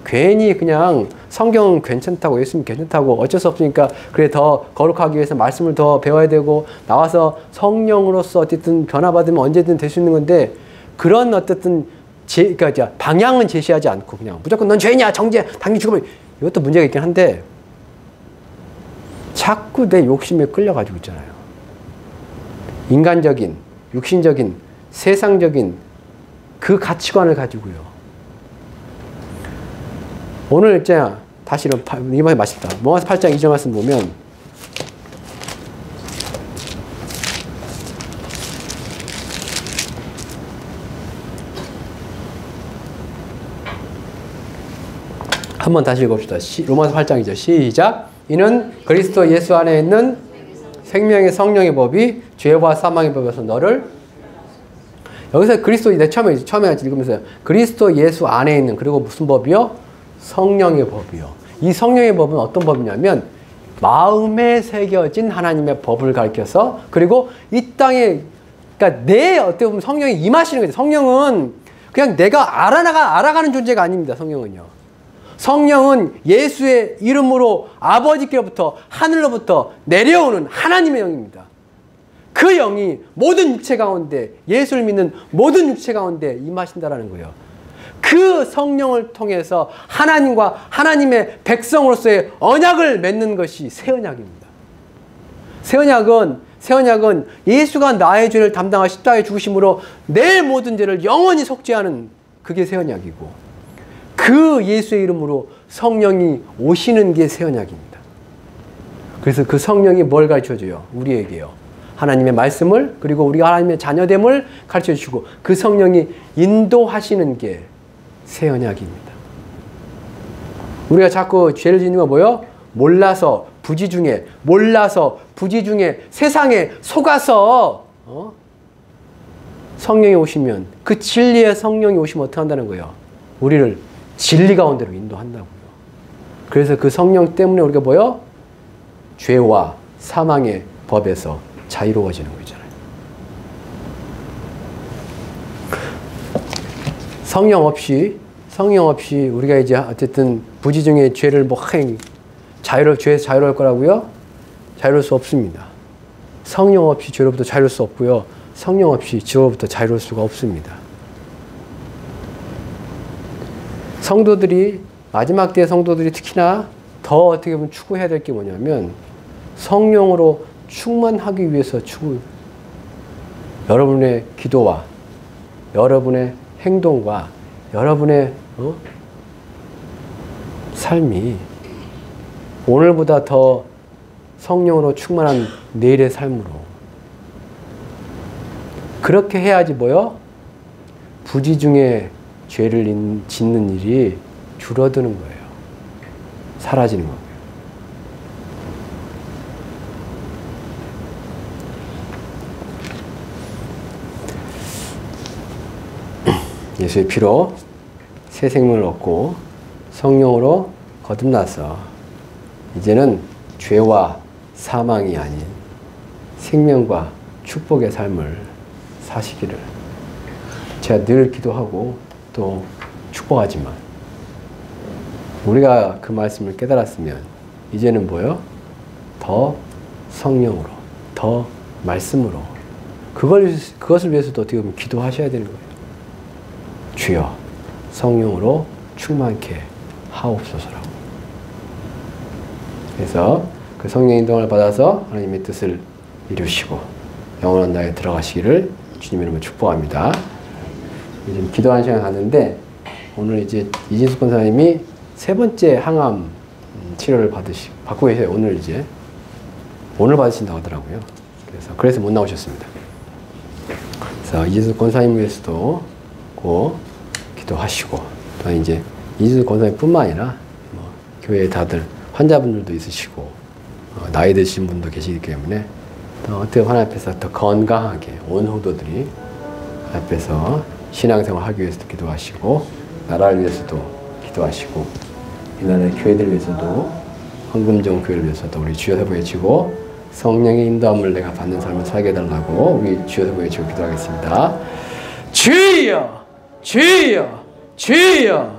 A: 괜히 그냥 성경은 괜찮다고 예수님 괜찮다고 어쩔 수 없으니까 그래 더 거룩하기 위해서 말씀을 더 배워야 되고 나와서 성령으로서 어쨌든 변화받으면 언제든 될 수 있는 건데 그런 어쨌든 그러니까 방향은 제시하지 않고 그냥 무조건 넌 죄냐 정죄 당연히 죽으면 이것도 문제가 있긴 한데 자꾸 내 욕심에 끌려가지고 있잖아요. 인간적인 육신적인 세상적인 그 가치관을 가지고요. 오늘 있잖아. 다시 이번에 맛있다. 로마서 8장 2절 말씀 보면 한번 다시 읽어봅시다. 로마서 8장 2절 시작. 이는 그리스도 예수 안에 있는 생명의 성령의 법이 죄와 사망의 법에서 너를 여기서 그리스도 처음에 읽으면서 그리스도 예수 안에 있는 그리고 무슨 법이요? 성령의 법이요. 이 성령의 법은 어떤 법이냐면 마음에 새겨진 하나님의 법을 가르쳐서 그리고 이 땅에 그러니까 내 어떻게 보면 성령이 임하시는 거죠. 성령은 그냥 내가 알아가는 존재가 아닙니다. 성령은요. 성령은 예수의 이름으로 아버지께로부터 하늘로부터 내려오는 하나님의 영입니다. 그 영이 모든 육체 가운데 예수를 믿는 모든 육체 가운데 임하신다라는 거예요. 그 성령을 통해서 하나님과 하나님의 백성으로서의 언약을 맺는 것이 새 언약입니다. 새 언약은 예수가 나의 죄를 담당하 십자가에 죽으심으로 내 모든 죄를 영원히 속죄하는 그게 새 언약이고 그 예수의 이름으로 성령이 오시는 게 새 언약입니다. 그래서 그 성령이 뭘 가르쳐줘요? 우리에게요. 하나님의 말씀을 그리고 우리가 하나님의 자녀됨을 가르쳐주시고 그 성령이 인도하시는 게 새 언약입니다. 우리가 자꾸 죄를 짓는 건 뭐예요? 몰라서 부지 중에 세상에 속아서 성령이 오시면 그 진리의 성령이 오시면 어떻게 한다는 거예요? 우리를 진리 가운데로 인도한다고요. 그래서 그 성령 때문에 우리가 뭐예요? 죄와 사망의 법에서 자유로워지는 거잖아요. 성령 없이 우리가 이제 어쨌든 부지 중에 죄를 죄에서 자유로울 거라고요? 자유로울 수 없습니다. 성령 없이 죄로부터 자유로울 수 없고요. 성령 없이 죄로부터 자유로울 수가 없습니다. 성도들이 마지막 때의 성도들이 특히나 더 어떻게 보면 추구해야 될 게 뭐냐면 성령으로 충만하기 위해서 여러분의 기도와 여러분의 행동과 여러분의 삶이 오늘보다 더 성령으로 충만한 내일의 삶으로 그렇게 해야지 뭐요? 부지 중에 죄를 짓는 일이 줄어드는 거예요. 사라지는 거예요. 예수의 피로 새 생명을 얻고 성령으로 거듭나서 이제는 죄와 사망이 아닌 생명과 축복의 삶을 사시기를 제가 늘 기도하고 또 축복하지만 우리가 그 말씀을 깨달았으면 이제는 뭐요? 더 성령으로, 더 말씀으로 그것을 위해서도 어떻게 보면 기도하셔야 되는 거예요. 주여 성령으로 충만케 하옵소서라고. 그래서 그 성령의 인도를 받아서 하나님의 뜻을 이루시고 영원한 나라에 들어가시기를 주님 이름으로 축복합니다. 지금 기도하는 시간 갔는데 오늘 이제 이진숙 권사님이 세 번째 항암 치료를 받고 계세요. 오늘 받으신다고 하더라고요. 그래서 못 나오셨습니다. 그래서 이진숙 권사님을 위해서도 꼭 기도하시고 또 이제 이진숙 권사님뿐만 아니라 교회에 다들 환자분들도 있으시고 나이 드신 분도 계시기 때문에 어떻게 하나님 앞에서 더 건강하게 온 성도들이 앞에서 신앙생활 하기 위해서도 기도하시고 나라를 위해서도 기도하시고 이 나라의 교회들 위해서도 황금정 교회를 위해서도 우리 주여서 외치고 성령의 인도함을 내가 받는 삶을 살게 해달라고 우리 주여서 외치고 기도하겠습니다. 주여! 주여! 주여!